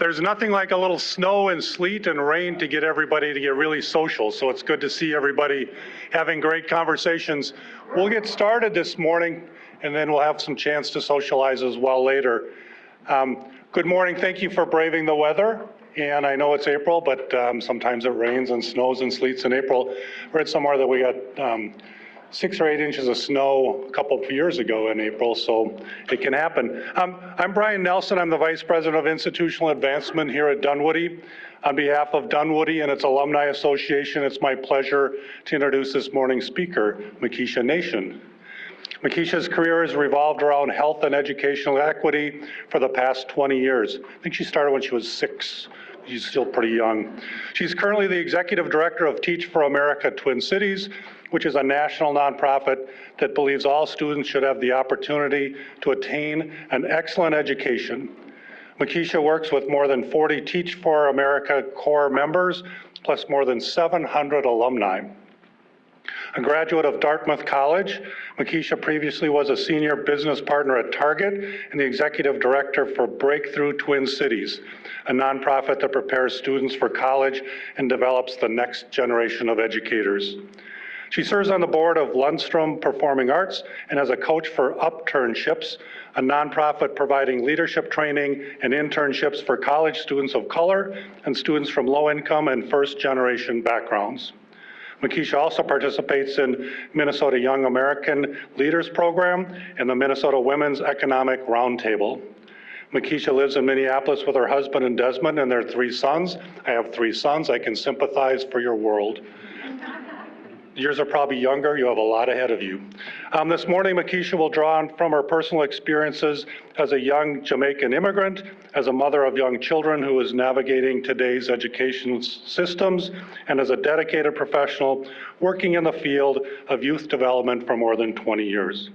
There's nothing like a little snow and sleet and rain to get everybody to get really social, so it's good to see everybody having great conversations. We'll get started this morning, and then we'll have some chance to socialize as well later. Good morning. Thank you for braving the weather. And I know it's April, but sometimes it rains and snows and sleets in April. I read somewhere that we got 6 or 8 inches of snow a couple of years ago in April, so it can happen. I'm Brian Nelson. I'm the Vice President of Institutional Advancement here at Dunwoody. On behalf of Dunwoody and its Alumni Association, it's my pleasure to introduce this morning's speaker, Mikisha Nation. Mikisha's career has revolved around health and educational equity for the past 20 years. I think she started when she was 6. She's still pretty young. She's currently the Executive Director of Teach for America Twin Cities, which is a national nonprofit that believes all students should have the opportunity to attain an excellent education. Mikisha works with more than 40 Teach for America core members, plus more than 700 alumni. A graduate of Dartmouth College, Mikisha previously was a senior business partner at Target and the executive director for Breakthrough Twin Cities, a nonprofit that prepares students for college and develops the next generation of educators. She serves on the board of Lundstrom Performing Arts and as a coach for Upturnships, a nonprofit providing leadership training and internships for college students of color and students from low-income and first-generation backgrounds. Mikisha also participates in Minnesota Young American Leaders Program and the Minnesota Women's Economic Roundtable. Mikisha lives in Minneapolis with her husband and Desmond and their 3 sons. I have 3 sons. I can sympathize for your world. Yours are probably younger. You have a lot ahead of you. This morning, Mikisha will draw on from her personal experiences as a young Jamaican immigrant, as a mother of young children who is navigating today's education systems, and as a dedicated professional working in the field of youth development for more than 20 years.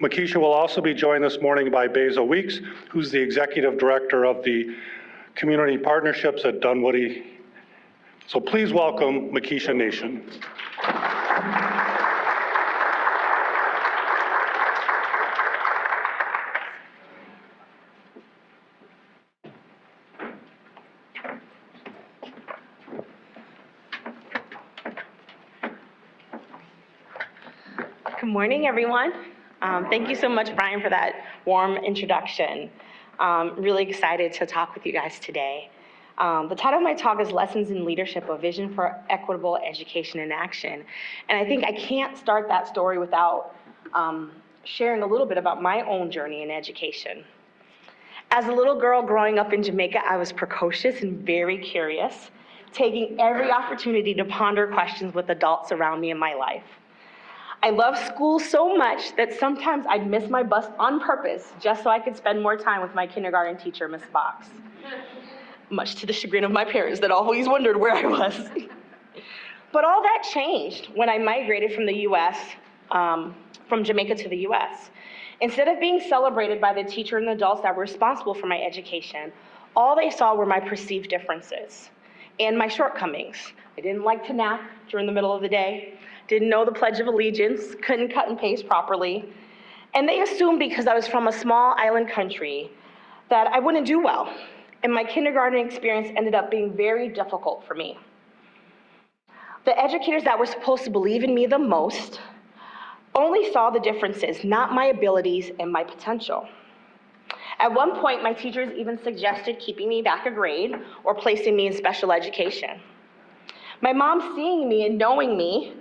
Mikisha will also be joined this morning by Beza Weeks, who's the Executive Director of the Community Partnerships at Dunwoody. So please welcome Mikisha Nation. Good morning, everyone. Thank you so much, Brian, for that warm introduction. Really excited to talk with you guys today. The title of my talk is Lessons in Leadership, a Vision for Equitable Education in Action. And I think I can't start that story without sharing a little bit about my own journey in education. As a little girl growing up in Jamaica, I was precocious and very curious, taking every opportunity to ponder questions with adults around me in my life. I loved school so much that sometimes I'd miss my bus on purpose just so I could spend more time with my kindergarten teacher, Miss Fox. Much to the chagrin of my parents that always wondered where I was. But all that changed when I migrated from the US, from Jamaica to the US. Instead of being celebrated by the teacher and the adults that were responsible for my education, all they saw were my perceived differences and my shortcomings. I didn't like to nap during the middle of the day, didn't know the Pledge of Allegiance, couldn't cut and paste properly, and they assumed because I was from a small island country that I wouldn't do well. And my kindergarten experience ended up being very difficult for me. The educators that were supposed to believe in me the most only saw the differences, not my abilities and my potential. At one point, my teachers even suggested keeping me back a grade or placing me in special education. My mom, seeing me and knowing me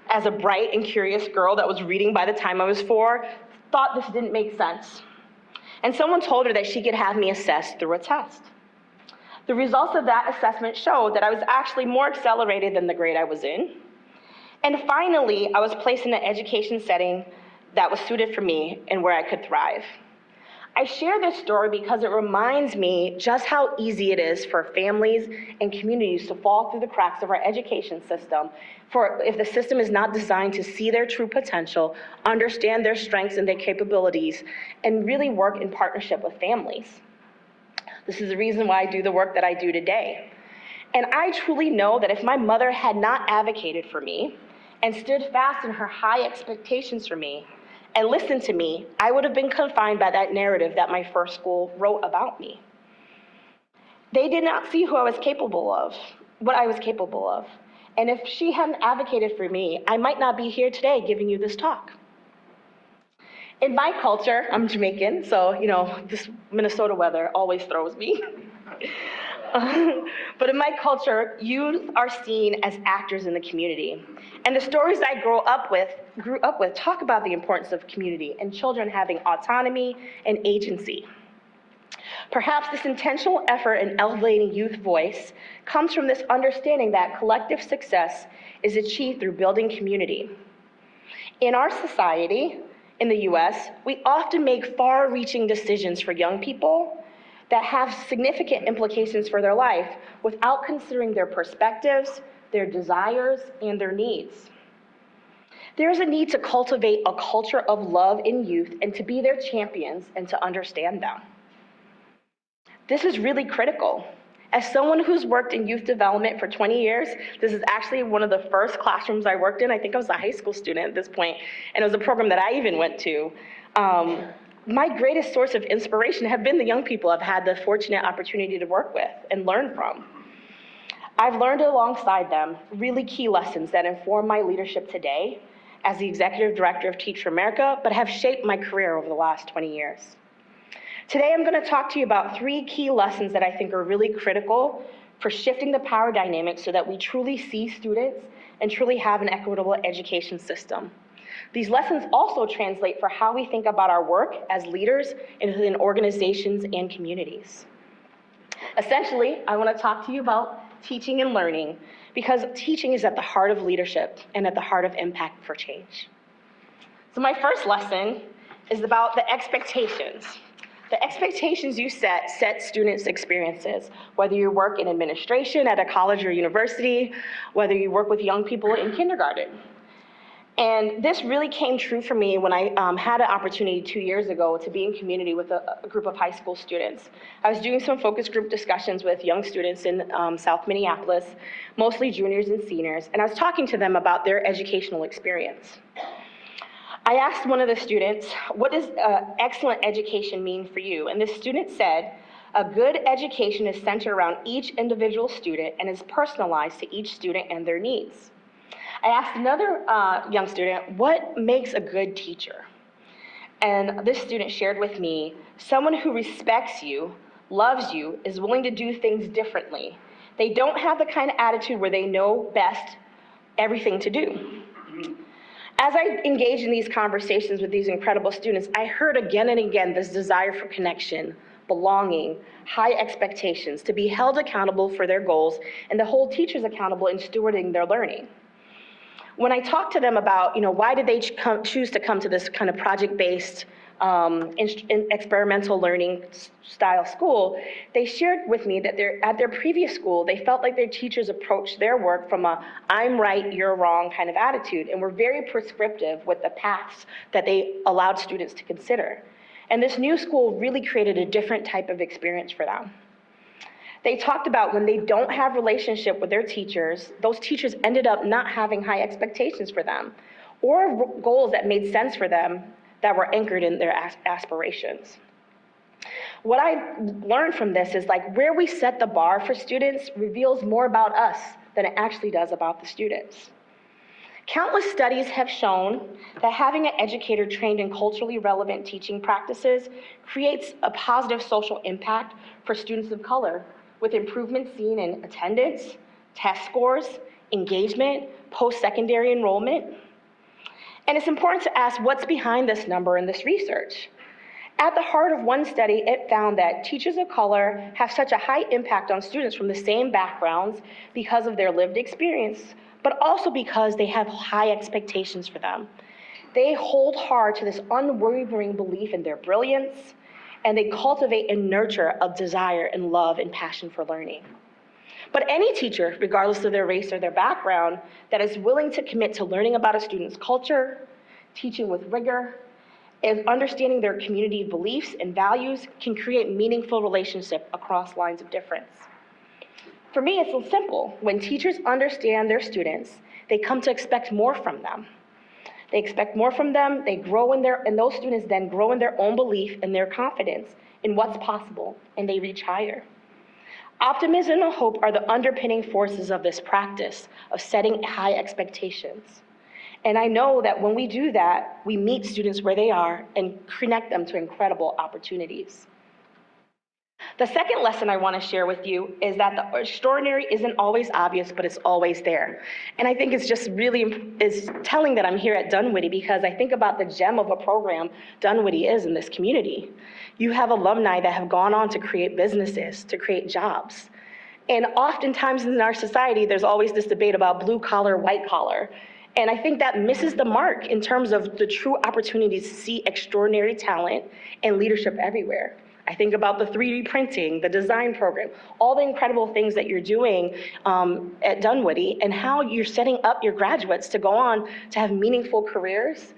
as a bright and curious girl that was reading by the time I was 4, thought this didn't make sense. And someone told her that she could have me assessed through a test. The results of that assessment showed that I was actually more accelerated than the grade I was in. And finally, I was placed in an education setting that was suited for me and where I could thrive. I share this story because it reminds me just how easy it is for families and communities to fall through the cracks of our education system if the system is not designed to see their true potential, understand their strengths and their capabilities, and really work in partnership with families. This is the reason why I do the work that I do today. And I truly know that if my mother had not advocated for me and stood fast in her high expectations for me and listened to me, I would have been confined by that narrative that my first school wrote about me. They did not see who I was capable of, what I was capable of. And if she hadn't advocated for me, I might not be here today giving you this talk. In my culture, I'm Jamaican, so, this Minnesota weather always throws me. But in my culture, youth are seen as actors in the community. And the stories I grew up with talk about the importance of community and children having autonomy and agency. Perhaps this intentional effort in elevating youth voice comes from this understanding that collective success is achieved through building community. In our society, in the US, we often make far-reaching decisions for young people that have significant implications for their life without considering their perspectives, their desires, and their needs. There is a need to cultivate a culture of love in youth and to be their champions and to understand them. This is really critical. As someone who's worked in youth development for 20 years, this is actually one of the first classrooms I worked in. I think I was a high school student at this point, and it was a program that I even went to. My greatest source of inspiration have been the young people I've had the fortunate opportunity to work with and learn from. I've learned alongside them really key lessons that inform my leadership today as the Executive Director of Teach for America, but have shaped my career over the last 20 years. Today, I'm going to talk to you about 3 key lessons that I think are really critical for shifting the power dynamic so that we truly see students and truly have an equitable education system. These lessons also translate for how we think about our work as leaders in organizations and communities. Essentially, I want to talk to you about teaching and learning because teaching is at the heart of leadership and at the heart of impact for change. So my first lesson is about the expectations. The expectations you set students' experiences, whether you work in administration at a college or university, whether you work with young people in kindergarten. And this really came true for me when I had an opportunity 2 years ago to be in community with a group of high school students. I was doing some focus group discussions with young students in South Minneapolis, mostly juniors and seniors, and I was talking to them about their educational experience. I asked one of the students, what does excellent education mean for you? And this student said, a good education is centered around each individual student and is personalized to each student and their needs. I asked another young student, what makes a good teacher? And this student shared with me, someone who respects you, loves you, is willing to do things differently. They don't have the kind of attitude where they know best everything to do. As I engaged in these conversations with these incredible students, I heard again and again this desire for connection, belonging, high expectations, to be held accountable for their goals, and to hold teachers accountable in stewarding their learning. When I talked to them about, why did they choose to come to this kind of project-based, experimental learning style school, they shared with me that at their previous school, they felt like their teachers approached their work from a I'm right, you're wrong kind of attitude, and were very prescriptive with the paths that they allowed students to consider. And this new school really created a different type of experience for them. They talked about when they don't have relationship with their teachers, those teachers ended up not having high expectations for them or goals that made sense for them that were anchored in their aspirations. What I learned from this is where we set the bar for students reveals more about us than it actually does about the students. Countless studies have shown that having an educator trained in culturally relevant teaching practices creates a positive social impact for students of color, with improvements seen in attendance, test scores, engagement, post-secondary enrollment. And it's important to ask what's behind this number in this research. At the heart of one study, it found that teachers of color have such a high impact on students from the same backgrounds because of their lived experience, but also because they have high expectations for them. They hold hard to this unwavering belief in their brilliance, and they cultivate and nurture a desire and love and passion for learning. But any teacher, regardless of their race or their background, that is willing to commit to learning about a student's culture, teaching with rigor, and understanding their community beliefs and values can create meaningful relationship across lines of difference. For me, it's so simple. When teachers understand their students, they come to expect more from them. They expect more from them, they grow and those students then grow in their own belief and their confidence in what's possible, and they reach higher. Optimism and hope are the underpinning forces of this practice of setting high expectations. And I know that when we do that, we meet students where they are and connect them to incredible opportunities. The second lesson I want to share with you is that the extraordinary isn't always obvious, but it's always there. And I think it's just really is telling that I'm here at Dunwoody because I think about the gem of a program Dunwoody is in this community. You have alumni that have gone on to create businesses, to create jobs. And oftentimes in our society, there's always this debate about blue collar, white collar. And I think that misses the mark in terms of the true opportunities to see extraordinary talent and leadership everywhere. I think about the 3D printing, the design program, all the incredible things that you're doing at Dunwoody and how you're setting up your graduates to go on to have meaningful careers,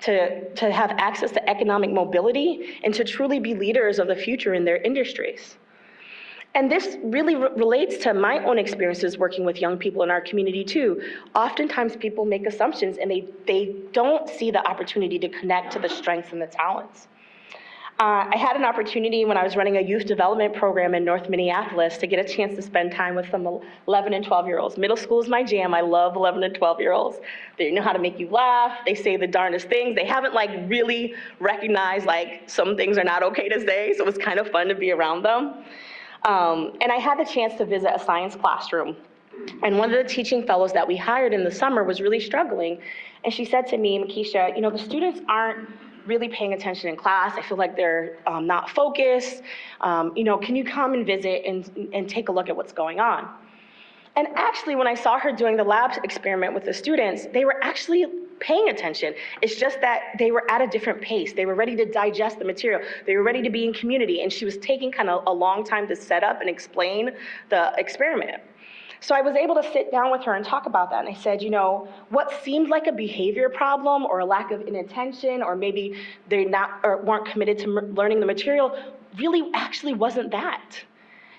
to have access to economic mobility, and to truly be leaders of the future in their industries. And this really relates to my own experiences working with young people in our community too. Oftentimes people make assumptions and they don't see the opportunity to connect to the strengths and the talents. I had an opportunity when I was running a youth development program in North Minneapolis to get a chance to spend time with some 11 and 12-year-olds. Middle school is my jam. I love 11 and 12-year-olds. They know how to make you laugh. They say the darndest things. They haven't really recognized some things are not okay to say, so it was kind of fun to be around them. And I had the chance to visit a science classroom. And one of the teaching fellows that we hired in the summer was really struggling. And she said to me, Mikisha, the students aren't really paying attention in class. I feel like they're not focused. Can you come and visit and take a look at what's going on? And actually, when I saw her doing the lab experiment with the students, they were actually paying attention. It's just that they were at a different pace. They were ready to digest the material. They were ready to be in community. And she was taking kind of a long time to set up and explain the experiment. So I was able to sit down with her and talk about that. And I said, what seemed like a behavior problem or a lack of inattention, or maybe they weren't committed to learning the material, really actually wasn't that.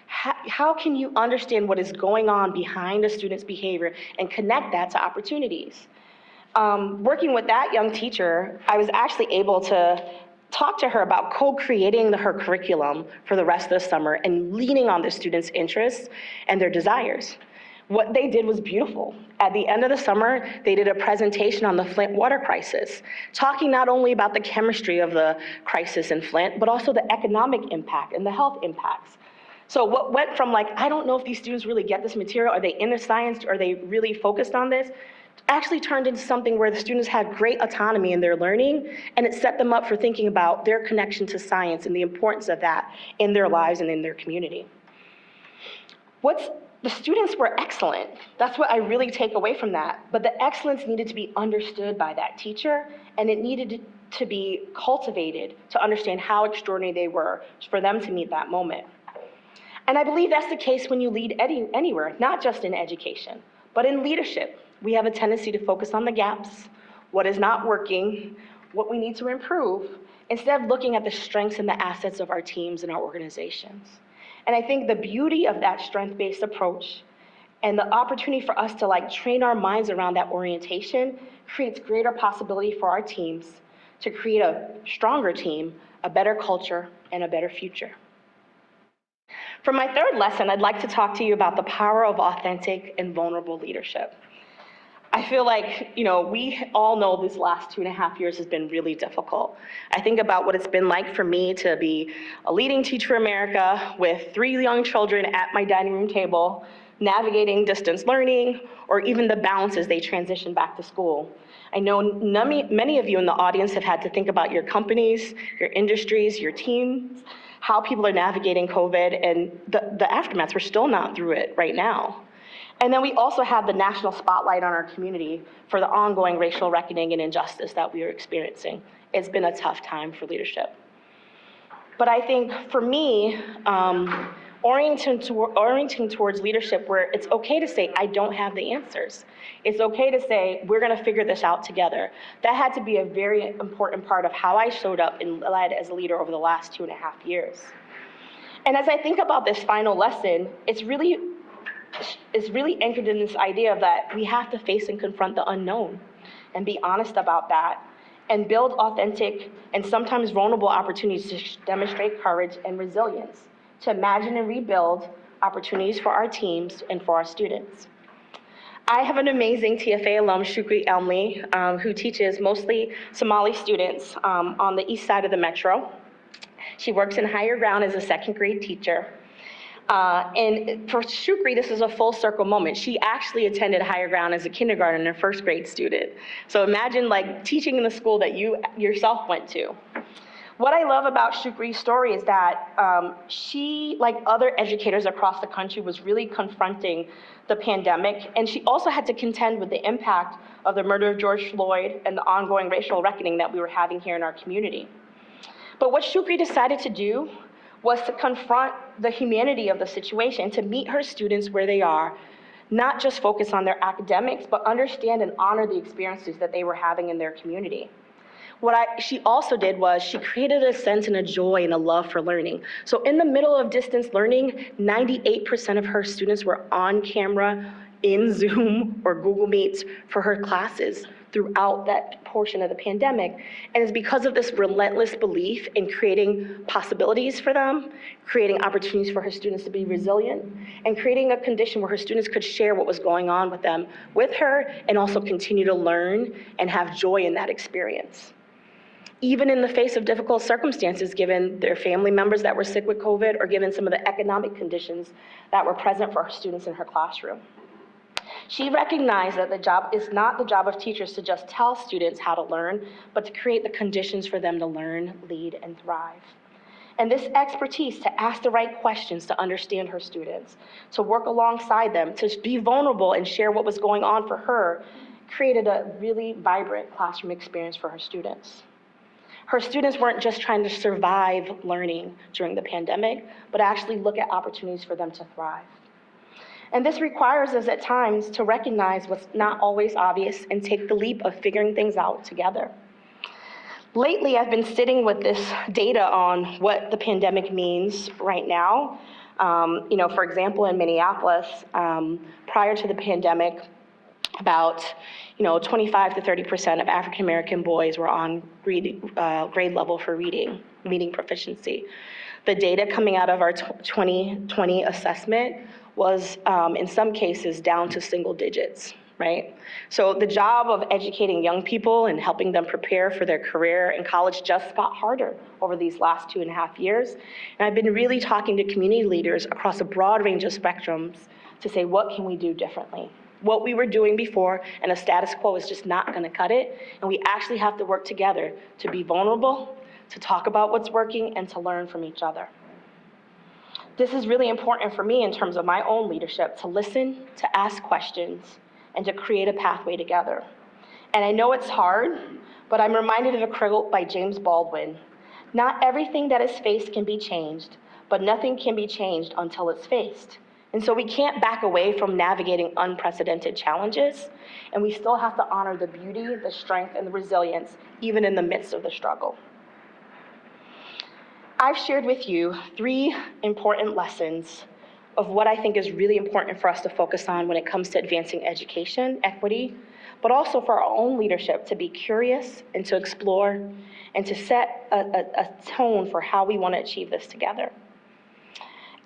How can you understand what is going on behind a student's behavior and connect that to opportunities? Working with that young teacher, I was actually able to talk to her about co-creating her curriculum for the rest of the summer and leaning on the students' interests and their desires. What they did was beautiful. At the end of the summer, they did a presentation on the Flint water crisis, talking not only about the chemistry of the crisis in Flint, but also the economic impact and the health impacts. So what went from I don't know if these students really get this material, are they into science, are they really focused on this, actually turned into something where the students had great autonomy in their learning, and it set them up for thinking about their connection to science and the importance of that in their lives and in their community. The students were excellent. That's what I really take away from that. But the excellence needed to be understood by that teacher, and it needed to be cultivated to understand how extraordinary they were for them to meet that moment. And I believe that's the case when you lead anywhere, not just in education, but in leadership. We have a tendency to focus on the gaps, what is not working, what we need to improve, instead of looking at the strengths and the assets of our teams and our organizations. And I think the beauty of that strength-based approach and the opportunity for us to train our minds around that orientation creates greater possibility for our teams to create a stronger team, a better culture, and a better future. For my third lesson, I'd like to talk to you about the power of authentic and vulnerable leadership. I feel we all know this last 2.5 years has been really difficult. I think about what it's been like for me to be a leading teacher in America with 3 young children at my dining room table, navigating distance learning, or even the balance as they transition back to school. I know many of you in the audience have had to think about your companies, your industries, your teams, how people are navigating COVID, and the aftermaths. We're still not through it right now. And then we also have the national spotlight on our community for the ongoing racial reckoning and injustice that we are experiencing. It's been a tough time for leadership. But I think for me, orienting towards leadership where it's okay to say, I don't have the answers. It's okay to say, we're gonna figure this out together. That had to be a very important part of how I showed up and led as a leader over the last 2.5 years. And as I think about this final lesson, it's really anchored in this idea of that we have to face and confront the unknown and be honest about that and build authentic and sometimes vulnerable opportunities to demonstrate courage and resilience, to imagine and rebuild opportunities for our teams and for our students. I have an amazing TFA alum, Shukri Elmi, who teaches mostly Somali students on the east side of the metro. She works in higher ground as a second grade teacher. And for Shukri, this is a full circle moment. She actually attended higher ground as a kindergarten and first grade student. So imagine like teaching in the school that you yourself went to. What I love about Shukri's story is that she, like other educators across the country, was really confronting the pandemic, and she also had to contend with the impact of the murder of George Floyd and the ongoing racial reckoning that we were having here in our community. But what Shukri decided to do was to confront the humanity of the situation, to meet her students where they are, not just focus on their academics, but understand and honor the experiences that they were having in their community. What she also did was she created a sense and a joy and a love for learning. So in the middle of distance learning, 98% of her students were on camera in Zoom or Google Meets for her classes throughout that portion of the pandemic. And it's because of this relentless belief in creating possibilities for them, creating opportunities for her students to be resilient, and creating a condition where her students could share what was going on with them, with her, and also continue to learn and have joy in that experience. Even in the face of difficult circumstances, given their family members that were sick with COVID, or given some of the economic conditions that were present for her students in her classroom. She recognized that the job is not the job of teachers to just tell students how to learn, but to create the conditions for them to learn, lead, and thrive. And this expertise to ask the right questions to understand her students, to work alongside them, to be vulnerable and share what was going on for her, created a really vibrant classroom experience for her students. Her students weren't just trying to survive learning during the pandemic, but actually look at opportunities for them to thrive. And this requires us at times to recognize what's not always obvious and take the leap of figuring things out together. Lately, I've been sitting with this data on what the pandemic means right now. For example, in Minneapolis, prior to the pandemic, about 25 to 30% of African American boys were on grade level for reading proficiency. The data coming out of our 2020 assessment was, in some cases, down to single digits, right? So the job of educating young people and helping them prepare for their career in college just got harder over these last 2.5 years. And I've been really talking to community leaders across a broad range of spectrums to say, what can we do differently? What we were doing before and a status quo is just not gonna cut it. And we actually have to work together to be vulnerable, to talk about what's working, and to learn from each other. This is really important for me in terms of my own leadership, to listen, to ask questions, and to create a pathway together. And I know it's hard, but I'm reminded of a quote by James Baldwin. Not everything that is faced can be changed, but nothing can be changed until it's faced. And so we can't back away from navigating unprecedented challenges, and we still have to honor the beauty, the strength, and the resilience, even in the midst of the struggle. I've shared with you 3 important lessons of what I think is really important for us to focus on when it comes to advancing education, equity, but also for our own leadership to be curious and to explore and to set a tone for how we want to achieve this together.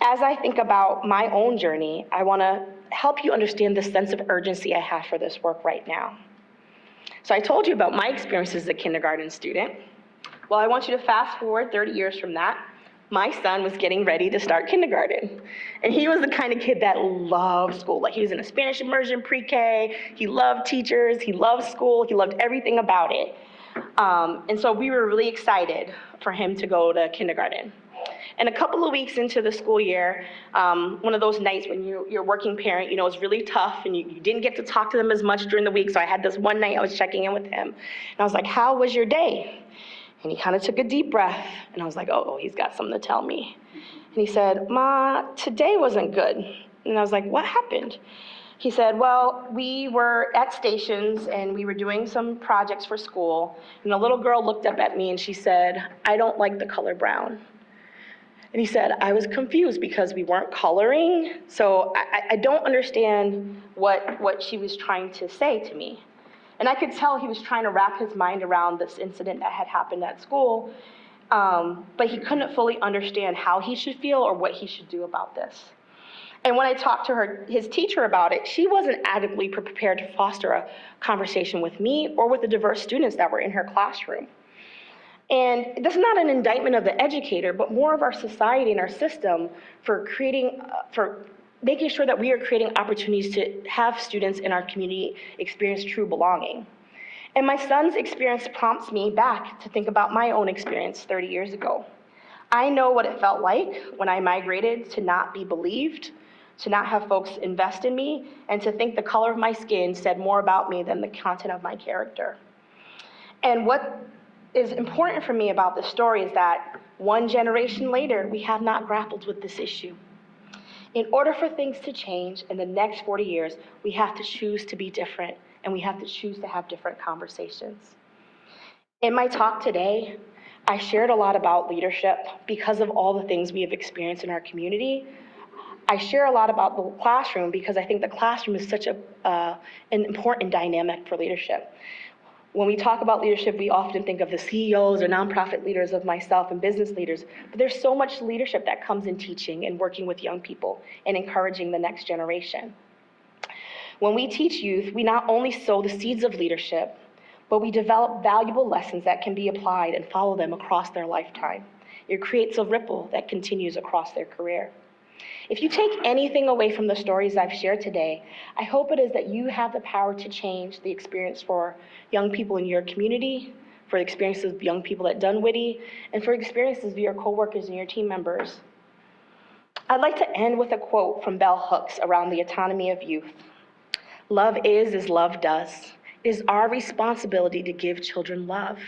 As I think about my own journey, I want to help you understand the sense of urgency I have for this work right now. So I told you about my experience as a kindergarten student. Well, I want you to fast forward 30 years from that. My son was getting ready to start kindergarten. And he was the kind of kid that loved school. Like, he was in a Spanish immersion pre-K, he loved teachers, he loved school, he loved everything about it. And so we were really excited for him to go to kindergarten. And a couple of weeks into the school year, one of those nights when you're a working parent, it's really tough and you didn't get to talk to them as much during the week. So I had this one night I was checking in with him. And I was like, how was your day? And he kind of took a deep breath. And I was like, oh, he's got something to tell me. And he said, Ma, today wasn't good. And I was like, what happened? He said, well, we were at stations and we were doing some projects for school. And a little girl looked up at me and she said, I don't like the color brown. And he said, I was confused because we weren't coloring, so I don't understand what she was trying to say to me. And I could tell he was trying to wrap his mind around this incident that had happened at school, but he couldn't fully understand how he should feel or what he should do about this. And when I talked to his teacher about it, she wasn't adequately prepared to foster a conversation with me or with the diverse students that were in her classroom. And this is not an indictment of the educator, but more of our society and our system for making sure that we are creating opportunities to have students in our community experience true belonging. And my son's experience prompts me back to think about my own experience 30 years ago. I know what it felt like when I migrated to not be believed, to not have folks invest in me, and to think the color of my skin said more about me than the content of my character. And what is important for me about this story is that one generation later, we have not grappled with this issue. In order for things to change in the next 40 years, we have to choose to be different, and we have to choose to have different conversations. In my talk today, I shared a lot about leadership because of all the things we have experienced in our community. I share a lot about the classroom because I think the classroom is such an important dynamic for leadership. When we talk about leadership, we often think of the CEOs or nonprofit leaders of myself and business leaders, but there's so much leadership that comes in teaching and working with young people and encouraging the next generation. When we teach youth, we not only sow the seeds of leadership, but we develop valuable lessons that can be applied and follow them across their lifetime. It creates a ripple that continues across their career. If you take anything away from the stories I've shared today, I hope it is that you have the power to change the experience for young people in your community, for the experiences of young people at Dunwoody, and for experiences of your coworkers and your team members. I'd like to end with a quote from Bell Hooks around the autonomy of youth. Love is as love does. It is our responsibility to give children love.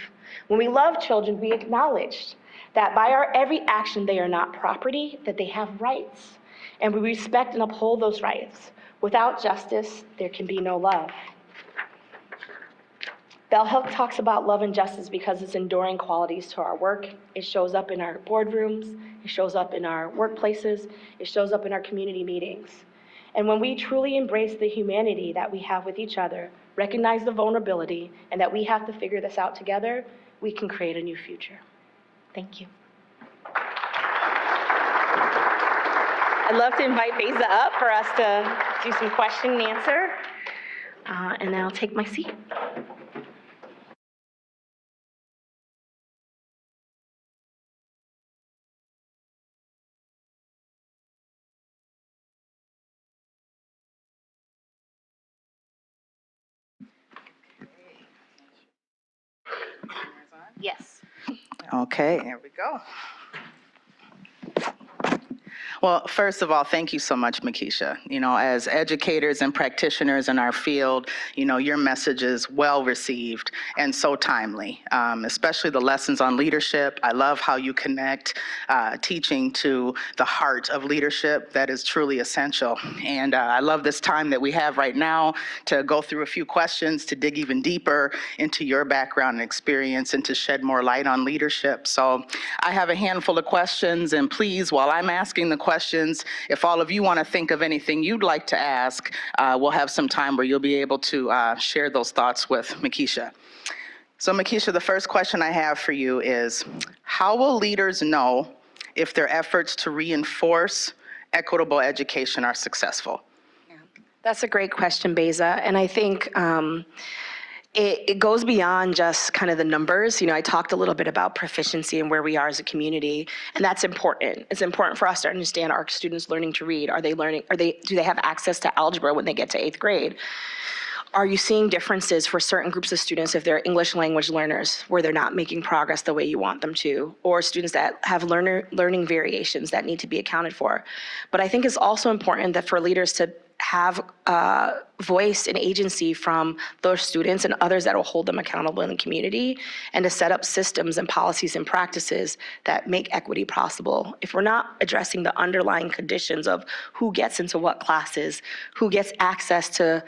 When we love children, we acknowledge that by our every action, they are not property, that they have rights, and we respect and uphold those rights. Without justice, there can be no love. Bell Hooks talks about love and justice because it's enduring qualities to our work. It shows up in our boardrooms, it shows up in our workplaces, it shows up in our community meetings. And when we truly embrace the humanity that we have with each other, recognize the vulnerability, and that we have to figure this out together, we can create a new future. Thank you. I'd love to invite Beza up for us to do some question and answer, and then I'll take my seat. Yes. Okay, here we go. Well, first of all, thank you so much, Mikisha. As educators and practitioners in our field, your message is well received and so timely, especially the lessons on leadership. I love how you connect teaching to the heart of leadership. That is truly essential. And I love this time that we have right now to go through a few questions, to dig even deeper into your background and experience, and to shed more light on leadership. So I have a handful of questions, and please, while I'm asking the questions, if all of you want to think of anything you'd like to ask, we'll have some time where you'll be able to share those thoughts with Mikisha. So Mikisha, the first question I have for you is, how will leaders know if their efforts to reinforce equitable education are successful? Yeah. That's a great question, Beza. And I think it goes beyond just kind of the numbers. I talked a little bit about proficiency and where we are as a community, and that's important. It's important for us to understand, are students learning to read? Do they have access to algebra when they get to 8th grade? Are you seeing differences for certain groups of students if they're English language learners where they're not making progress the way you want them to, or students that have learning variations that need to be accounted for? But I think it's also important that for leaders to have voice and agency from those students and others that will hold them accountable in the community, and to set up systems and policies and practices that make equity possible. If we're not addressing the underlying conditions of who gets into what classes, who gets access to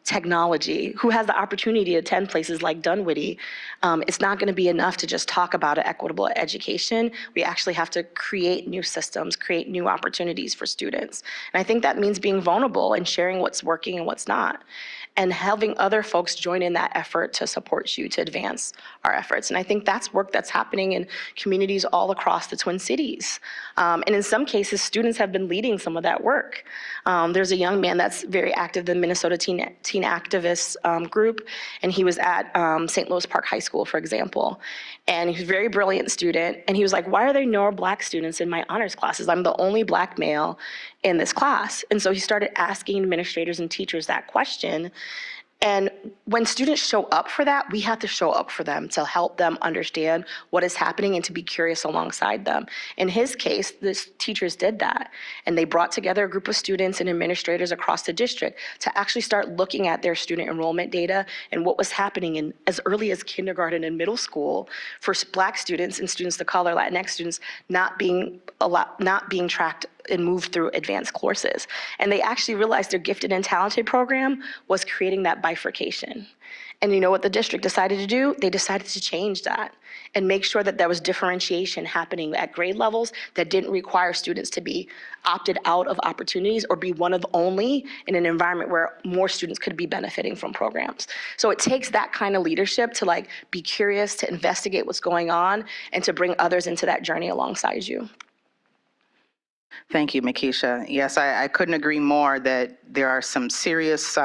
technology, who has the opportunity to attend places like Dunwoody, it's not going to be enough to just talk about an equitable education. We actually have to create new systems, create new opportunities for students. And I think that means being vulnerable and sharing sharing what's working and what's not, and having other folks join in that effort to support you to advance our efforts. And I think that's work that's happening in communities all across the Twin Cities. And in some cases, students have been leading some of that work. There's a young man that's very active in the Minnesota Teen Activists group, and he was at St. Louis Park High School, for example. And he was a very brilliant student, and he was like, why are there no Black students in my honors classes? I'm the only Black male in this class. And so he started asking administrators and teachers that question. And when students show up for that, we have to show up for them to help them understand what is happening and to be curious alongside them. In his case, the teachers did that. And they brought together a group of students and administrators across the district to actually start looking at their student enrollment data and what was happening in as early as kindergarten and middle school for Black students and students of color, Latinx students, not being tracked and moved through advanced courses. And they actually realized their gifted and talented program was creating that bifurcation. And you know what the district decided to do? They decided to change that and make sure that there was differentiation happening at grade levels that didn't require students to be opted out of opportunities or be one of only in an environment where more students could be benefiting from programs. So it takes that kind of leadership to like be curious, to investigate what's going on, and to bring others into that journey alongside you. Thank you, Mikisha. Yes, I couldn't agree more that there are some serious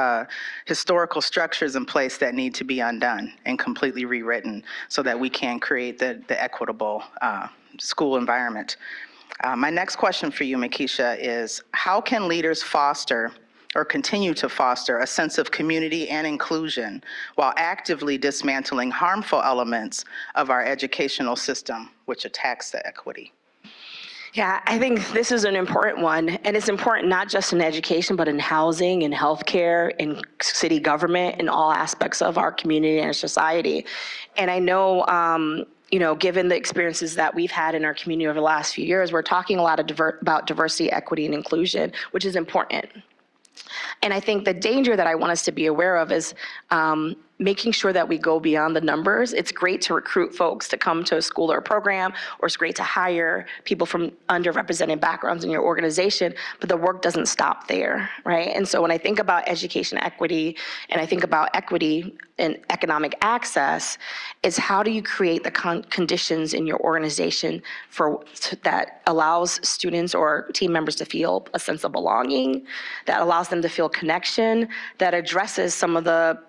historical structures in place that need to be undone and completely rewritten so that we can create the equitable school environment. My next question for you, Mikisha, is how can leaders foster or continue to foster a sense of community and inclusion while actively dismantling harmful elements of our educational system, which attacks the equity? Yeah, I think this is an important one, and it's important not just in education, but in housing, in healthcare, in city government, in all aspects of our community and our society. And I know, given the experiences that we've had in our community over the last few years, we're talking a lot about diversity, equity, and inclusion, which is important. And I think the danger that I want us to be aware of is making sure that we go beyond the numbers. It's great to recruit folks to come to a school or a program, or it's great to hire people from underrepresented backgrounds in your organization, but the work doesn't stop there, right? And so when I think about education equity, and I think about equity and economic access, it's how do you create the conditions in your organization that allows students or team members to feel a sense of belonging, that allows them to feel connection, that addresses some of the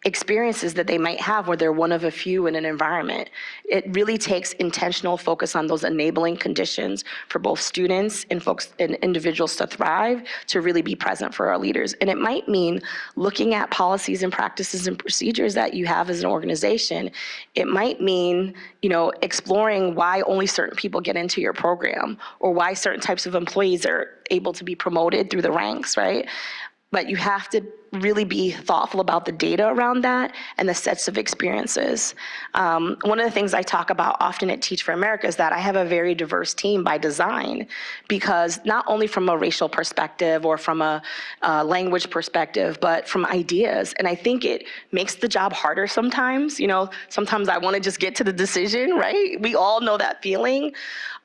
experiences that they might have where they're one of a few in an environment. It really takes intentional focus on those enabling conditions for both students and folks and individuals to thrive, to really be present for our leaders. And it might mean looking at policies and practices and procedures that you have as an organization. It might mean, exploring why only certain people get into your program, or why certain types of employees are able to be promoted through the ranks, right? But you have to really be thoughtful about the data around that and the sets of experiences. One of the things I talk about often at Teach for America is that I have a very diverse team by design, because not only from a racial perspective or from a language perspective, but from ideas. And I think it makes the job harder sometimes. Sometimes I want to just get to the decision, right? We all know that feeling.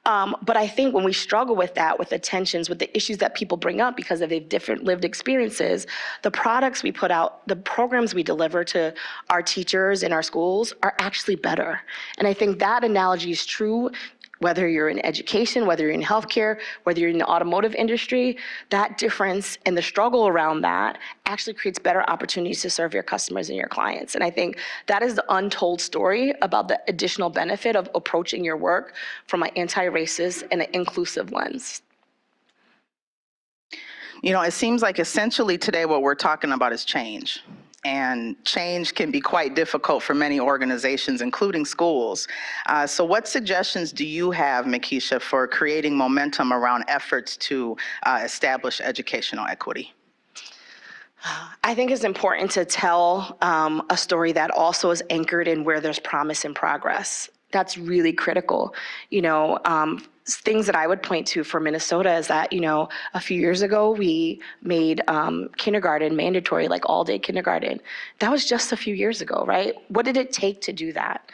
But I think when we struggle with that, with the tensions, with the issues that people bring up because of their different lived experiences, the products we put out, the programs we deliver to our teachers in our schools are actually better. And I think that analogy is true whether you're in education, whether you're in healthcare, whether you're in the automotive industry. That difference and the struggle around that actually creates better opportunities to serve your customers and your clients. And I think that is the untold story about the additional benefit of approaching your work from an anti-racist and an inclusive lens. It seems like essentially today what we're talking about is change. And change can be quite difficult for many organizations, including schools. So what suggestions do you have, Mikisha, for creating momentum around efforts to establish educational equity? I think it's important to tell a story that also is anchored in where there's promise and progress. That's really critical. things that I would point to for Minnesota is that, a few years ago, we made kindergarten mandatory, like all-day kindergarten. That was just a few years ago, right? What did it take to do that?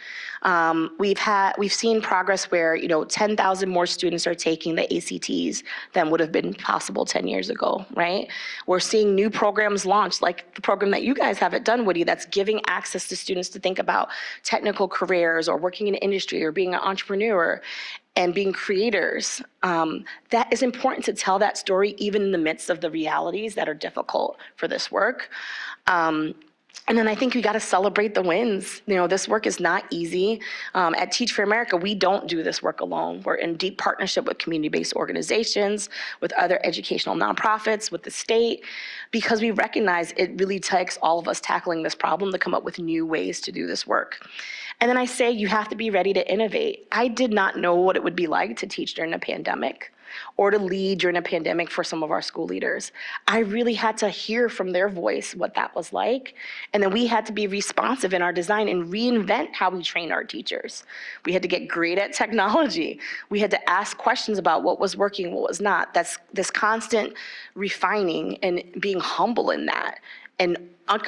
We've seen progress where, 10,000 more students are taking the ACTs than would have been possible 10 years ago, right? We're seeing new programs launched, like the program that you guys have at Dunwoody that's giving access to students to think about technical careers or working in industry or being an entrepreneur and being creators. That is important to tell that story even in the midst of the realities that are difficult for this work. And then I think we got to celebrate the wins. This work is not easy. At Teach for America, we don't do this work alone. We're in deep partnership with community-based organizations, with other educational nonprofits, with the state, because we recognize it really takes all of us tackling this problem to come up with new ways to do this work. And then I say you have to be ready to innovate. I did not know what it would be like to teach during a pandemic or to lead during a pandemic for some of our school leaders. I really had to hear from their voice what that was like. And then we had to be responsive in our design and reinvent how we train our teachers. We had to get great at technology. We had to ask questions about what was working, what was not. That's this constant refining and being humble in that. And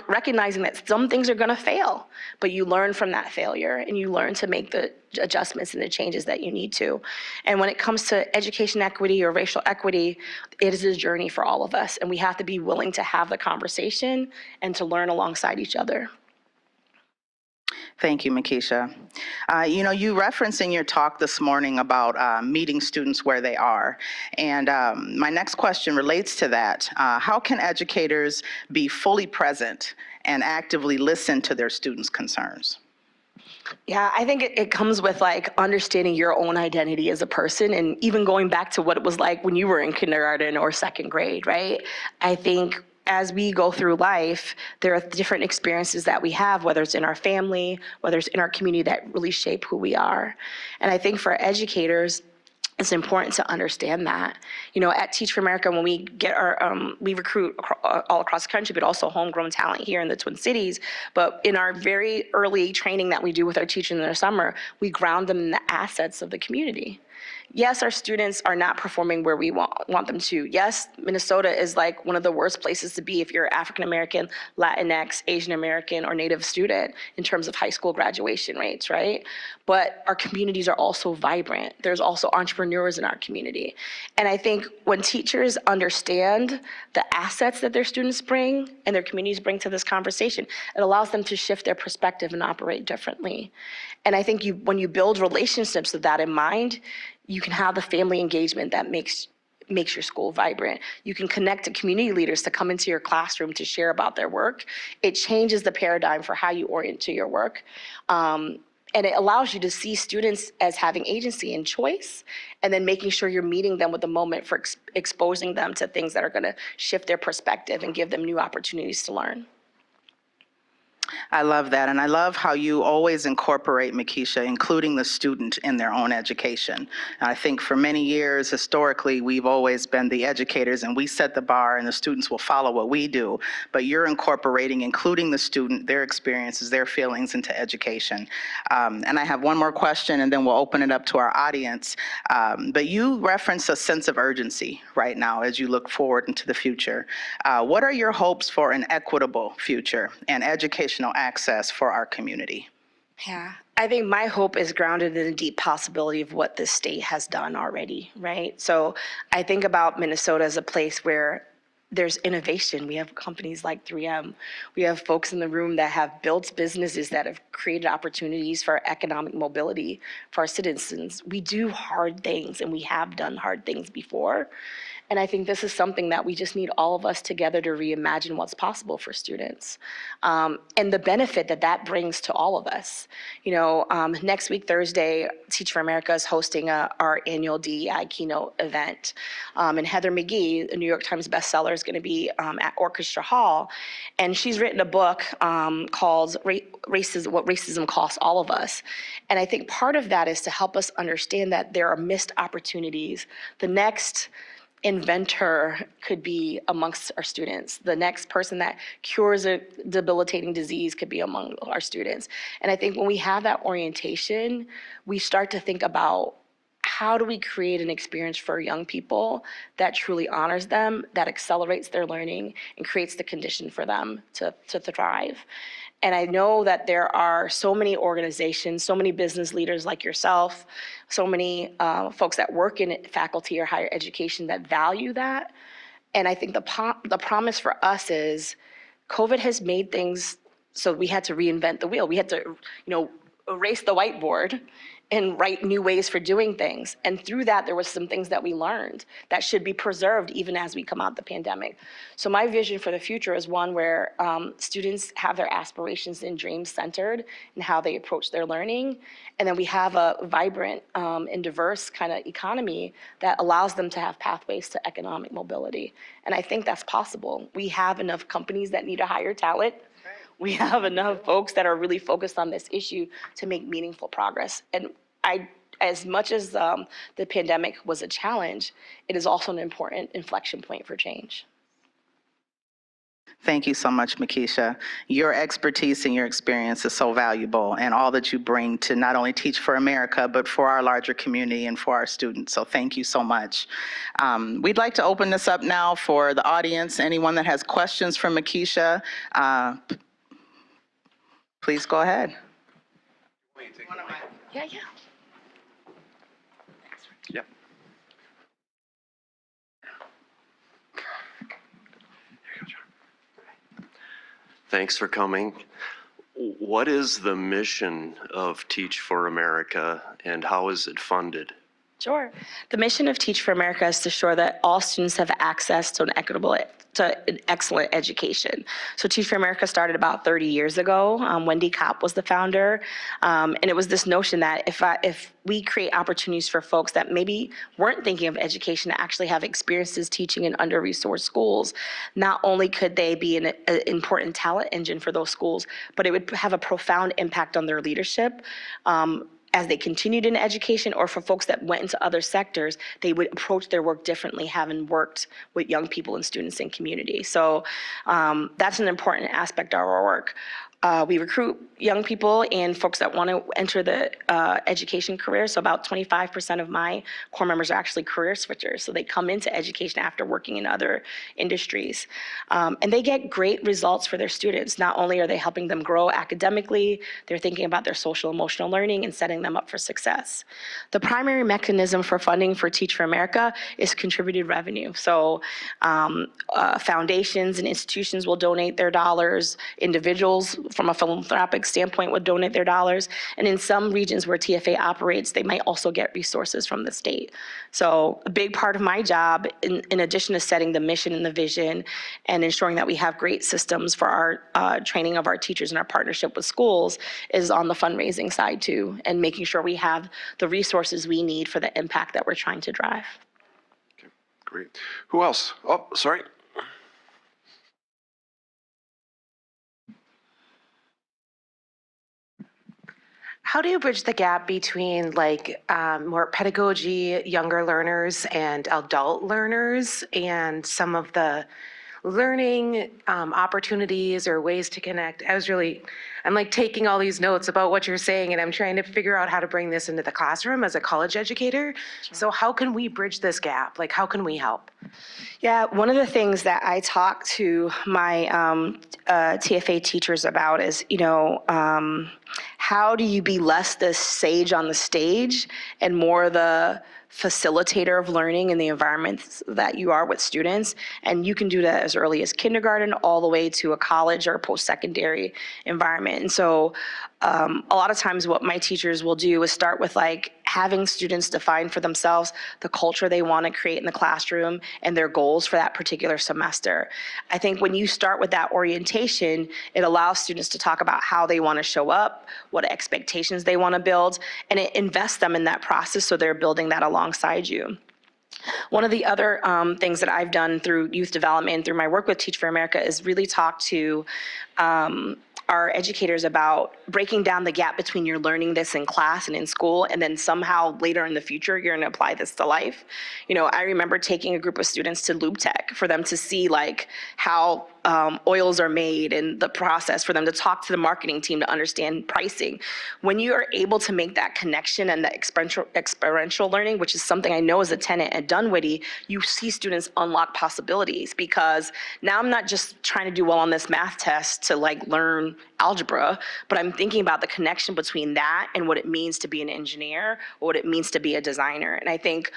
recognizing that some things are going to fail, but you learn from that failure and you learn to make the adjustments and the changes that you need to. And when it comes to education equity or racial equity, it is a journey for all of us, and we have to be willing to have the conversation and to learn alongside each other. Thank you, Mikisha. You referenced in your talk this morning about meeting students where they are. And my next question relates to that. How can educators be fully present and actively listen to their students' concerns? Yeah, I think it comes with understanding your own identity as a person, and even going back to what it was like when you were in kindergarten or second grade, right? I think as we go through life, there are different experiences that we have, whether it's in our family, whether it's in our community, that really shape who we are. And I think for educators, it's important to understand that. At Teach for America, when we get we recruit all across the country, but also homegrown talent here in the Twin Cities. But in our very early training that we do with our teachers in the summer, we ground them in the assets of the community. Yes, our students are not performing where we want them to. Yes, Minnesota is like one of the worst places to be if you're African American, Latinx, Asian American, or Native student in terms of high school graduation rates, right? But our communities are also vibrant. There's also entrepreneurs in our community. And I think when teachers understand the assets that their students bring and their communities bring to this conversation, it allows them to shift their perspective and operate differently. And I think when you build relationships with that in mind, you can have the family engagement that makes your school vibrant. You can connect to community leaders to come into your classroom to share about their work. It changes the paradigm for how you orient to your work. And it allows you to see students as having agency and choice, and then making sure you're meeting them with the moment for exposing them to things that are going to shift their perspective and give them new opportunities to learn. I love that. And I love how you always incorporate, Mikisha, including the student in their own education. And I think for many years, historically, we've always been the educators and we set the bar and the students will follow what we do. But you're incorporating, including the student, their experiences, their feelings into education. And I have one more question and then we'll open it up to our audience. But you reference a sense of urgency right now as you look forward into the future. What are your hopes for an equitable future and educational access for our community? Yeah, I think my hope is grounded in a deep possibility of what this state has done already, right? So I think about Minnesota as a place where there's innovation. We have companies like 3M. We have folks in the room that have built businesses that have created opportunities for economic mobility for our citizens. We do hard things, and we have done hard things before. And I think this is something that we just need all of us together to reimagine what's possible for students. And the benefit that brings to all of us. Next week, Thursday, Teach for America is hosting our annual DEI keynote event. And Heather McGee, a New York Times bestseller, is going to be at Orchestra Hall. And she's written a book called Racism, What Racism Costs All of Us. And I think part of that is to help us understand that there are missed opportunities. The next inventor could be amongst our students. The next person that cures a debilitating disease could be among our students. And I think when we have that orientation, we start to think about how do we create an experience for young people that truly honors them, that accelerates their learning, and creates the condition for them to thrive? And I know that there are so many organizations, so many business leaders like yourself, so many folks that work in faculty or higher education that value that. And I think the promise for us is COVID has made things so we had to reinvent the wheel. We had to, erase the whiteboard and write new ways for doing things. And through that, there was some things that we learned that should be preserved even as we come out the pandemic. So my vision for the future is one where students have their aspirations and dreams centered in how they approach their learning. And then we have a vibrant and diverse kind of economy that allows them to have pathways to economic mobility. And I think that's possible. We have enough companies that need to hire talent. We have enough folks that are really focused on this issue to make meaningful progress. And as much as the pandemic was a challenge, it is also an important inflection point for change. Thank you so much, Mikisha. Your expertise and your experience is so valuable, and all that you bring to not only Teach for America, but for our larger community and for our students. So thank you so much. We'd like to open this up now for the audience. Anyone that has questions for Mikisha, please go ahead. Yeah. Yep. Thanks for coming. What is the mission of Teach for America, and how is it funded? Sure. The mission of Teach for America is to ensure that all students have access to an excellent education. So Teach for America started about 30 years ago. Wendy Kopp was the founder. And it was this notion that if we create opportunities for folks that maybe weren't thinking of education to actually have experiences teaching in under-resourced schools, not only could they be an important talent engine for those schools, but it would have a profound impact on their leadership. As they continued in education, or for folks that went into other sectors, they would approach their work differently, having worked with young people and students in community. So that's an important aspect of our work. We recruit young people and folks that want to enter the education career. So about 25% of my core members are actually career switchers. So they come into education after working in other industries. And they get great results for their students. Not only are they helping them grow academically, they're thinking about their social emotional learning and setting them up for success. The primary mechanism for funding for Teach for America is contributed revenue. So foundations and institutions will donate their dollars. Individuals from a philanthropic standpoint would donate their dollars. And in some regions where TFA operates, they might also get resources from the state. So a big part of my job, in addition to setting the mission and the vision and ensuring that we have great systems for our training of our teachers and our partnership with schools, is on the fundraising side too, and making sure we have the resources we need for the impact that we're trying to drive. Okay, great. Who else? Oh, sorry. How do you bridge the gap between more pedagogy, younger learners, and adult learners, and some of the learning opportunities or ways to connect? I'm like taking all these notes about what you're saying, and I'm trying to figure out how to bring this into the classroom as a college educator. Sure. So how can we bridge this gap? Like, how can we help? Yeah, one of the things that I talk to my TFA teachers about is, how do you be less the sage on the stage and more the facilitator of learning in the environments that you are with students? And you can do that as early as kindergarten all the way to a college or post-secondary environment. And so a lot of times what my teachers will do is start with having students define for themselves the culture they want to create in the classroom and their goals for that particular semester. I think when you start with that orientation, it allows students to talk about how they want to show up, what expectations they want to build, and it invests them in that process so they're building that alongside you. One of the other things that I've done through youth development and through my work with Teach for America is really talk to our educators about breaking down the gap between you're learning this in class and in school, and then somehow later in the future, you're gonna apply this to life. I remember taking a group of students to Lube Tech for them to see how oils are made and the process, for them to talk to the marketing team to understand pricing. When you are able to make that connection and that experiential learning, which is something I know is a tenet at Dunwoody, you see students unlock possibilities, because now I'm not just trying to do well on this math test to like learn algebra, but I'm thinking about the connection between that and what it means to be an engineer, or what it means to be a designer. And I think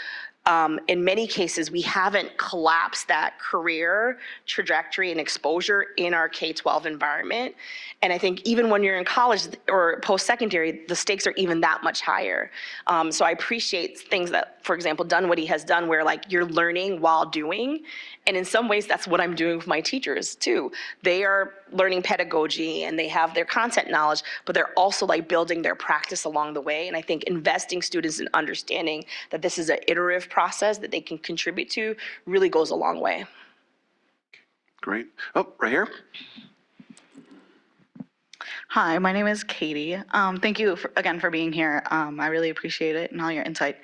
in many cases, we haven't collapsed that career trajectory and exposure in our K-12 environment. And I think even when you're in college or post-secondary, the stakes are even that much higher. So I appreciate things that, for example, Dunwoody has done, where like you're learning while doing. And in some ways, that's what I'm doing with my teachers too. They are learning pedagogy and they have their content knowledge, but they're also like building their practice along the way. And I think investing students in understanding that this is an iterative process that they can contribute to really goes a long way. Great. Oh, right here. Hi, my name is Katie. Thank you again for being here. I really appreciate it and all your insight.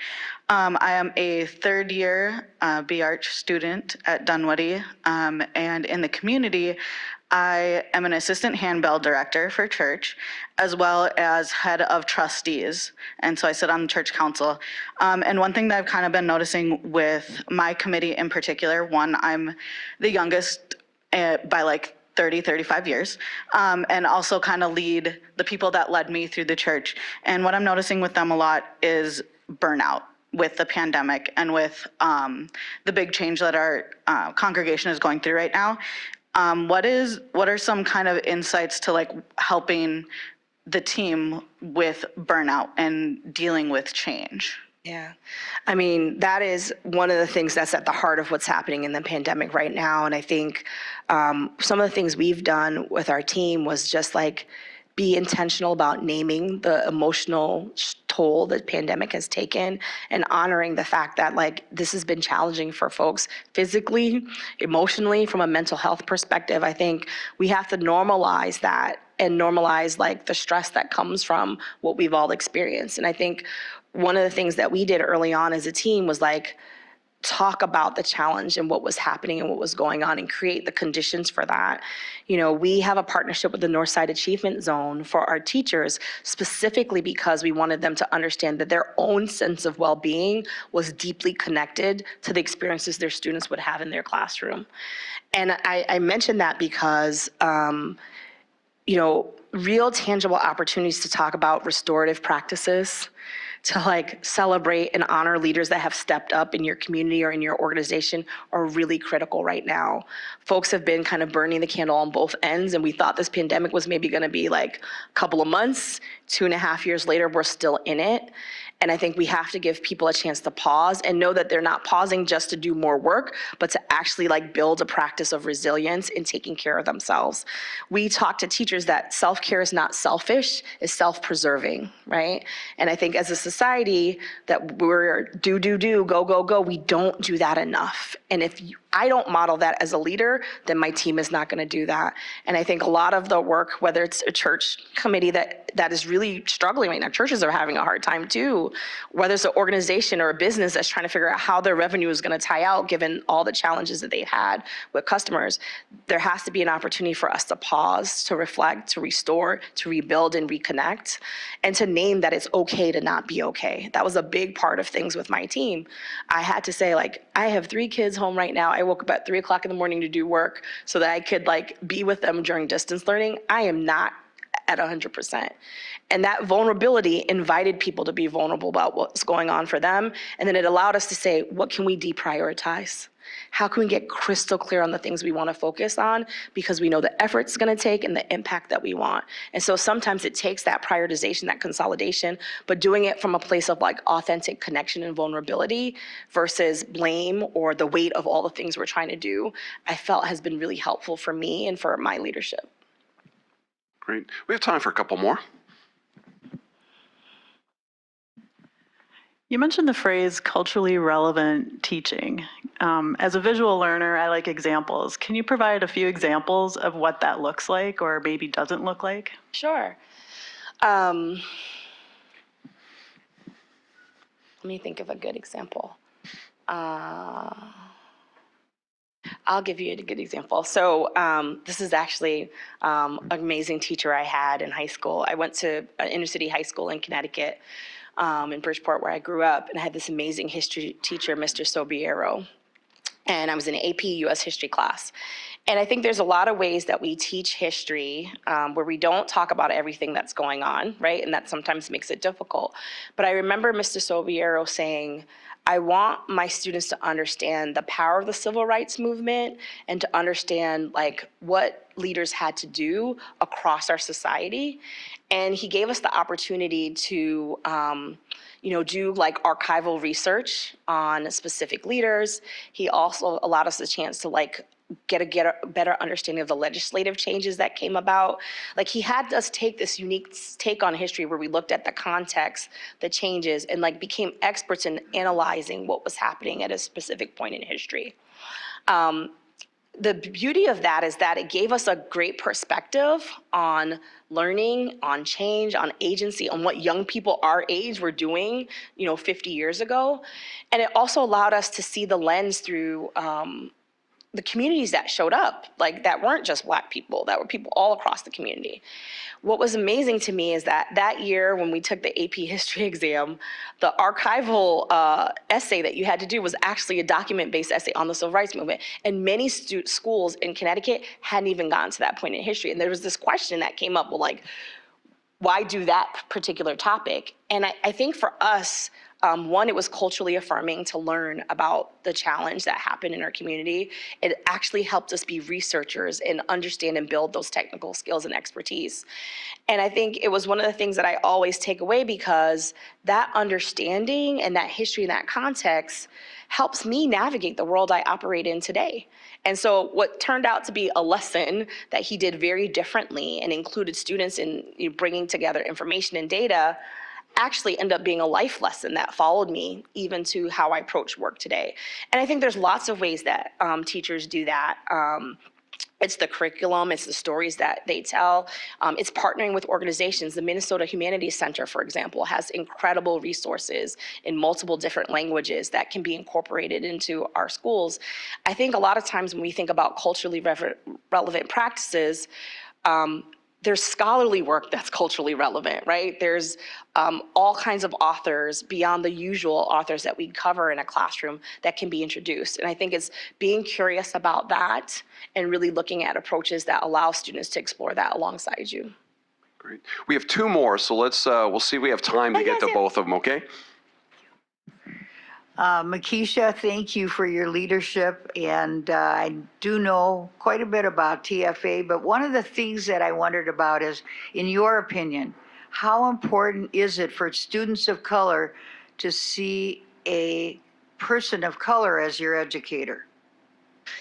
I am a third year BArch student at Dunwoody, and in the community, I am an assistant handbell director for church, as well as head of trustees. And so I sit on the church council. And one thing that I've kind of been noticing with my committee in particular, one, I'm the youngest by like 30, 35 years, and also kind of lead the people that led me through the church. And what I'm noticing with them a lot is burnout with the pandemic and with the big change that our congregation is going through right now. What are some kind of insights to like helping the team with burnout and dealing with change? Yeah. I mean, that is one of the things that's at the heart of what's happening in the pandemic right now. And I think some of the things we've done with our team was just like be intentional about naming the emotional toll that pandemic has taken, and honoring the fact that like this has been challenging for folks physically, emotionally, from a mental health perspective. I think we have to normalize that and normalize like the stress that comes from what we've all experienced. And I think one of the things that we did early on as a team was like talk about the challenge and what was happening and what was going on, and create the conditions for that. You know, we have a partnership with the Northside Achievement Zone for our teachers, specifically because we wanted them to understand that their own sense of well-being was deeply connected to the experiences their students would have in their classroom. And I mentioned that because you know, real tangible opportunities to talk about restorative practices, to like celebrate and honor leaders that have stepped up in your community or in your organization are really critical right now. Folks have been kind of burning the candle on both ends, and we thought this pandemic was maybe gonna be like a couple of months. 2.5 years later, we're still in it. And I think we have to give people a chance to pause and know that they're not pausing just to do more work, but to actually like build a practice of resilience in taking care of themselves. We talk to teachers that self-care is not selfish, it's self-preserving, right? And I think as a society that we're do, go, we don't do that enough. And if I don't model that as a leader, then my team is not gonna do that. And I think a lot of the work, whether it's a church committee that is really struggling right now, churches are having a hard time too, whether it's an organization or a business that's trying to figure out how their revenue is gonna tie out given all the challenges that they've had with customers, there has to be an opportunity for us to pause, to reflect, to restore, to rebuild and reconnect, and to name that it's okay to not be okay. That was a big part of things with my team. I had to say, like, I have 3 kids home right now. I woke up at 3 o'clock in the morning to do work so that I could like be with them during distance learning. I am not at 100%. And that vulnerability invited people to be vulnerable about what's going on for them. And then it allowed us to say, what can we deprioritize? How can we get crystal clear on the things we want to focus on, because we know the effort it's going to take and the impact that we want. And so sometimes it takes that prioritization, that consolidation, but doing it from a place of like authentic connection and vulnerability versus blame or the weight of all the things we're trying to do, I felt has been really helpful for me and for my leadership. Great. We have time for a couple more. You mentioned the phrase culturally relevant teaching. As a visual learner, I like examples. Can you provide a few examples of what that looks like or maybe doesn't look like? Sure. Let me think of a good example. I'll give you a good example. So this is actually an amazing teacher I had in high school. I went to an inner city high school in Connecticut, in Bridgeport, where I grew up, and I had this amazing history teacher, Mr. Sobiero. And I was in an AP US history class. And I think there's a lot of ways that we teach history where we don't talk about everything that's going on, right? And that sometimes makes it difficult. But I remember Mr. Sobiero saying, I want my students to understand the power of the civil rights movement and to understand like what leaders had to do across our society. And he gave us the opportunity to do like archival research on specific leaders. He also allowed us the chance to like get a better understanding of the legislative changes that came about. Like he had us take this unique take on history where we looked at the context, the changes, and like became experts in analyzing what was happening at a specific point in history. The beauty of that is that it gave us a great perspective on learning, on change, on agency, on what young people our age were doing, 50 years ago. And it also allowed us to see the lens through the communities that showed up, like that weren't just Black people, that were people all across the community. What was amazing to me is that year when we took the AP history exam, the archival essay that you had to do was actually a document-based essay on the civil rights movement. And many schools in Connecticut hadn't even gotten to that point in history. And there was this question that came up, well, like, why do that particular topic? And I think for us, one, it was culturally affirming to learn about the challenge that happened in our community. It actually helped us be researchers and understand and build those technical skills and expertise. And I think it was one of the things that I always take away because that understanding and that history and that context helps me navigate the world I operate in today. And so what turned out to be a lesson that he did very differently and included students in bringing together information and data actually ended up being a life lesson that followed me even to how I approach work today. And I think there's lots of ways that teachers do that. It's the curriculum, it's the stories that they tell, it's partnering with organizations. The Minnesota Humanities Center, for example, has incredible resources in multiple different languages that can be incorporated into our schools. I think a lot of times when we think about culturally relevant practices, there's scholarly work that's culturally relevant, right? There's all kinds of authors beyond the usual authors that we cover in a classroom that can be introduced. And I think it's being curious about that and really looking at approaches that allow students to explore that alongside you. Great. We have two more, so we'll see if we have time to get to both of them, okay? Mikisha, thank you for your leadership, and I do know quite a bit about TFA, but one of the things that I wondered about is, in your opinion, how important is it for students of color to see a person of color as your educator?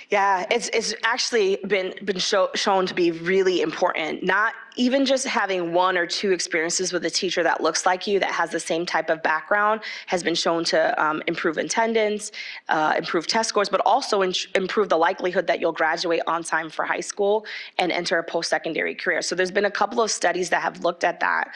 Yeah, it's actually been shown to be really important. Not even just having one or two experiences with a teacher that looks like you, that has the same type of background, has been shown to improve attendance, improve test scores, but also improve the likelihood that you'll graduate on time for high school and enter a post-secondary career. So there's been a couple of studies that have looked at that.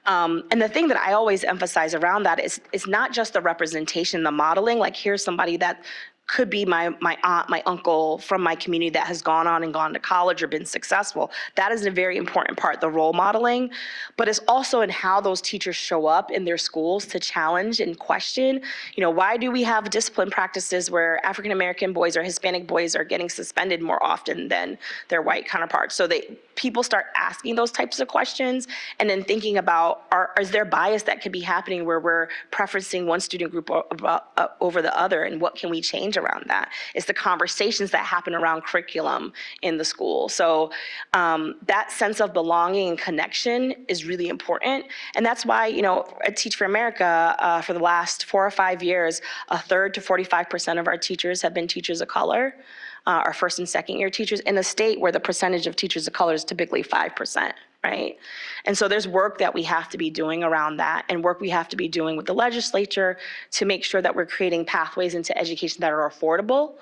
And the thing that I always emphasize around that is it's not just the representation, the modeling, like here's somebody that could be my aunt, my uncle from my community that has gone on and gone to college or been successful. That is a very important part, the role modeling. But it's also in how those teachers show up in their schools to challenge and question, why do we have discipline practices where African American boys or Hispanic boys are getting suspended more often than their white counterparts? So people start asking those types of questions and then thinking about, is there bias that could be happening where we're preferencing one student group over the other, and what can we change around that? It's the conversations that happen around curriculum in the school. So that sense of belonging and connection is really important. And that's why, at Teach for America, for the last 4 or 5 years, 1/3 to 45% of our teachers have been teachers of color. Our first and second year teachers in a state where the percentage of teachers of color is typically 5%. right? And so there's work that we have to be doing around that, and work we have to be doing with the legislature to make sure that we're creating pathways into education that are affordable,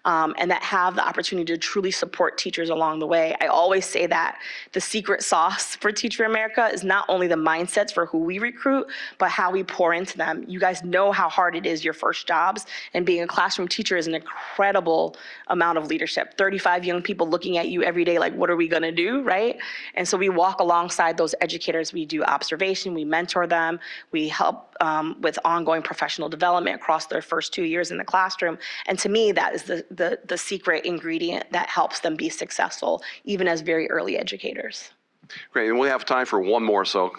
and that have the opportunity to truly support teachers along the way. I always say that the secret sauce for Teach for America is not only the mindsets for who we recruit, but how we pour into them. You guys know how hard it is, your first jobs, and being a classroom teacher is an incredible amount of leadership. 35 young people looking at you every day like, what are we gonna do, right? And so we walk alongside those educators. We do observation, we mentor them, we help with ongoing professional development across their first 2 years in the classroom. And to me, that is the secret ingredient that helps them be successful, even as very early educators. Great, and we have time for one more, so.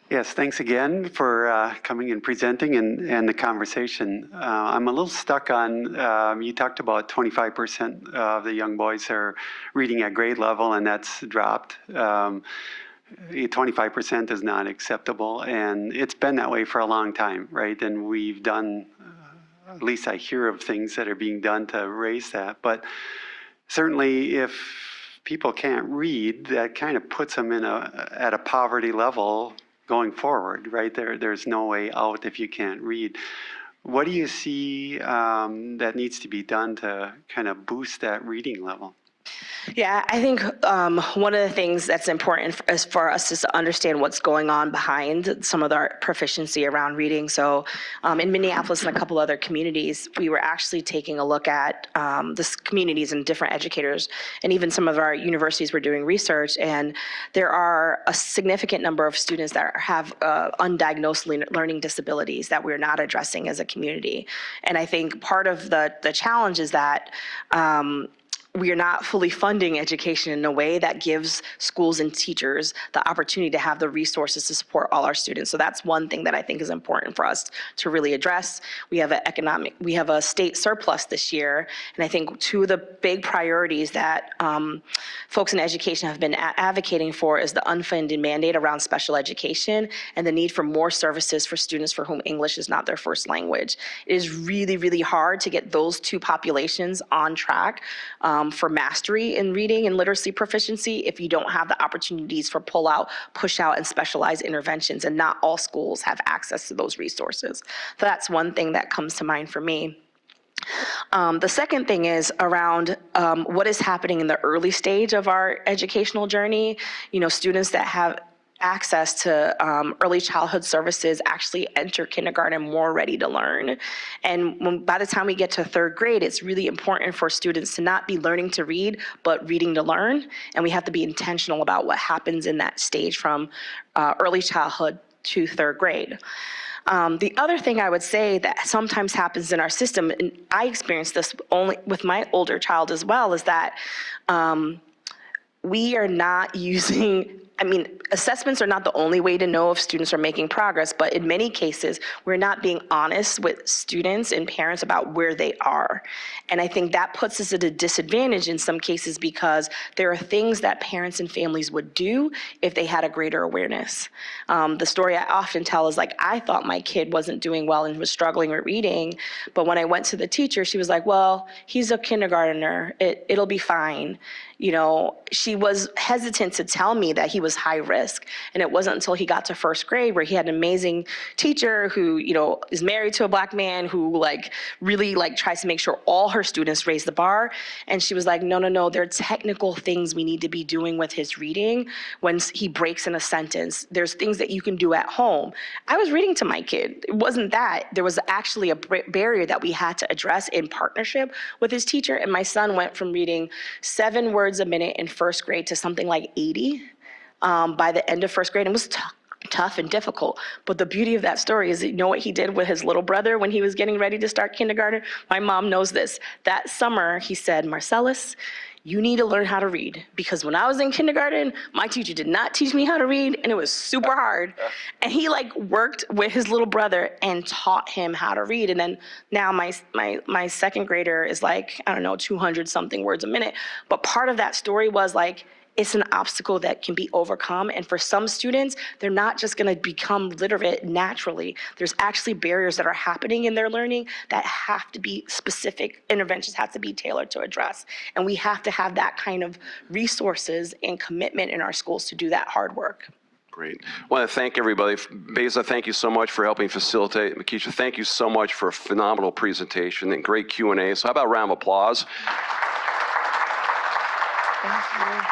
Yes, thanks again for coming and presenting and the conversation. I'm a little stuck on, you talked about 25% of the young boys are reading at grade level, and that's dropped. 25% is not acceptable, and it's been that way for a long time, right? And we've done, at least I hear of things that are being done to raise that. But certainly if people can't read, that kind of puts them at a poverty level going forward, right? There's no way out if you can't read. What do you see that needs to be done to kind of boost that reading level? Yeah, I think one of the things that's important is for us is to understand what's going on behind some of our proficiency around reading. So in Minneapolis and a couple other communities, we were actually taking a look at the communities and different educators, and even some of our universities were doing research, and there are a significant number of students that have undiagnosed learning disabilities that we're not addressing as a community. And I think part of the challenge is that we are not fully funding education in a way that gives schools and teachers the opportunity to have the resources to support all our students. So that's one thing that I think is important for us to really address. We have a state surplus this year, and I think two of the big priorities that folks in education have been advocating for is the unfunded mandate around special education and the need for more services for students for whom English is not their first language. It is really, really hard to get those two populations on track for mastery in reading and literacy proficiency if you don't have the opportunities for pull out, push out, and specialized interventions, and not all schools have access to those resources. So that's one thing that comes to mind for me. The second thing is around what is happening in the early stage of our educational journey. You know, students that have access to early childhood services actually enter kindergarten more ready to learn. And by the time we get to third grade, it's really important for students to not be learning to read, but reading to learn. And we have to be intentional about what happens in that stage from early childhood to third grade. The other thing I would say that sometimes happens in our system, and I experienced this only with my older child as well, is that we are not using, assessments are not the only way to know if students are making progress, but in many cases, we're not being honest with students and parents about where they are. And I think that puts us at a disadvantage in some cases because there are things that parents and families would do if they had a greater awareness. The story I often tell is like, I thought my kid wasn't doing well and was struggling with reading, but when I went to the teacher, she was like, well, he's a kindergartner, it'll be fine. You know, she was hesitant to tell me that he was high risk. And it wasn't until he got to first grade where he had an amazing teacher who, you know, is married to a Black man who really tries to make sure all her students raise the bar. And she was like, no, there are technical things we need to be doing with his reading when he breaks in a sentence. There's things that you can do at home. I was reading to my kid. It wasn't that. There was actually a barrier that we had to address in partnership with his teacher. And my son went from reading 7 words a minute in first grade to something like 80 by the end of first grade. It was tough and difficult. But the beauty of that story is, you know what he did with his little brother when he was getting ready to start kindergarten? My mom knows this. That summer, he said, Marcellus, you need to learn how to read, because when I was in kindergarten, my teacher did not teach me how to read, and it was super hard. And he worked with his little brother and taught him how to read. And then now my second grader is 200 something words a minute. But part of that story was it's an obstacle that can be overcome. And for some students, they're not just going to become literate naturally. There's actually barriers that are happening in their learning that have to be specific. Interventions have to be tailored to address. And we have to have that kind of resources and commitment in our schools to do that hard work. Great. I want to thank everybody. Beza, thank you so much for helping facilitate. Mikisha, thank you so much for a phenomenal presentation and great Q&A. So how about a round of applause? Thank you.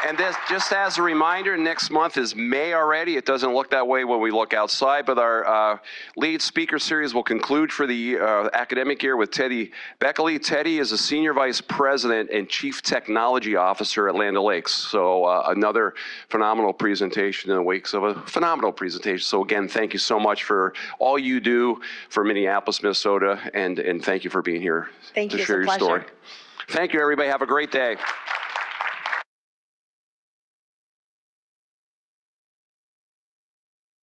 And this, just as a reminder, next month is May already. It doesn't look that way when we look outside, but our lead speaker series will conclude for the academic year with Teddy Beckley. Teddy is a Senior Vice President and Chief Technology Officer at Land O'Lakes. So another phenomenal presentation in the wake of a phenomenal presentation. So again, thank you so much for all you do for Minneapolis, Minnesota, and thank you for being here Thank to you. share It's a your story. pleasure. Thank you, everybody. Have a great day.